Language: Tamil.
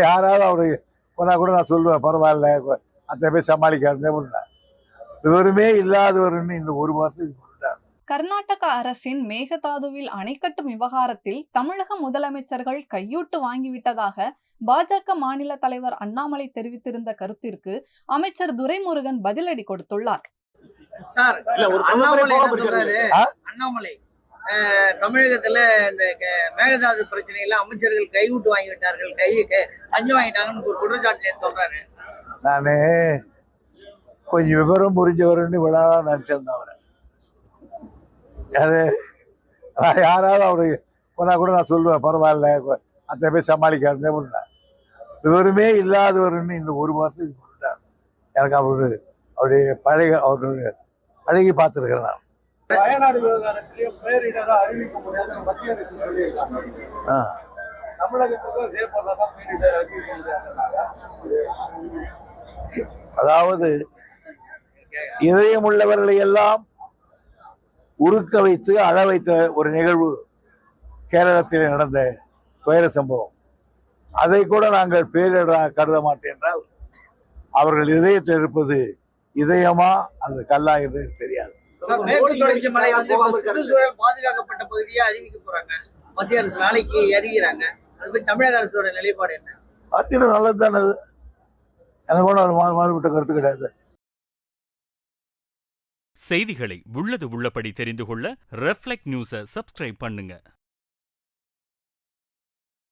யாராவது அவரு போனா கூட நான் சொல்லுவேன், பரவாயில்ல அத்தனை பேர் சமாளிக்காருந்தே. விவரமே இல்லாதவர்னு இந்த ஒரு மாசத்துக்கு கர்நாடக அரசின் மேகதாதுவில் அணை கட்டும் விவகாரத்தில் தமிழக முதலமைச்சர்கள் கையூட்டு வாங்கிவிட்டதாக பாஜக மாநில தலைவர் அண்ணாமலை தெரிவித்திருந்த கருத்திற்கு அமைச்சர் துரைமுருகன் பதிலடி கொடுத்துள்ளார். அண்ணாமலை தமிழகத்துல இந்த மேகதாது பிரச்சனையில அமைச்சர்கள் கையூட்டு வாங்கிவிட்டார்கள், லஞ்சம் வாங்கிட்டாங்கன்னு ஒரு குற்றச்சாட்டு சொல்றாரு. நானு கொஞ்சம் விவரம் புரிஞ்சவர்னு விழா நினைச்சிருந்தவரை யாராவது அவரு போனா கூட நான் சொல்லுவேன், பரவாயில்ல அத்தனை பேர் சமாளிக்காருந்தே. விவரமே இல்லாதவர்னு இந்த ஒரு மாசத்துக்கு எனக்கு அவருடைய பழகி பார்த்துருக்கிறேன் நான். வயநாடு விவகாரத்திலே பேரிடரா அறிவிக்க முடியாது மத்திய அரசு சொல்லியிருக்காங்க. தமிழகத்துக்கு இதே போலதான் பேரிடர் அறிவிக்க முடியாது. அதாவது இதயம் உள்ளவர்களை எல்லாம் உருக்க வைத்து அழ வைத்த ஒரு நிகழ்வு கேரளத்தில் நடந்த துயர சம்பவம். அதை கூட நாங்கள் பேரிடராக கருத மாட்டேன் என்றால் அவர்கள் இதயத்தில் இருப்பது இதயமா அந்த கல்லா என்று தெரியாது. பாதுகாக்கப்பட்ட பகுதியா அறிவிக்க போறாங்க மத்திய அரசு, நாளைக்கு அறிவிக்கிறாங்க. அது தமிழக அரசோட நிலைப்பாடு என்ன? அது நல்லது தானே, எனக்கு ஒன்றும் மாறுபட்ட கருத்து கிடையாது. செய்திகளை உள்ளது உள்ளபடி தெரிந்து கொள்ள ரெஃப்ளெக்ட் நியூஸை சப்ஸ்கிரைப் பண்ணுங்க.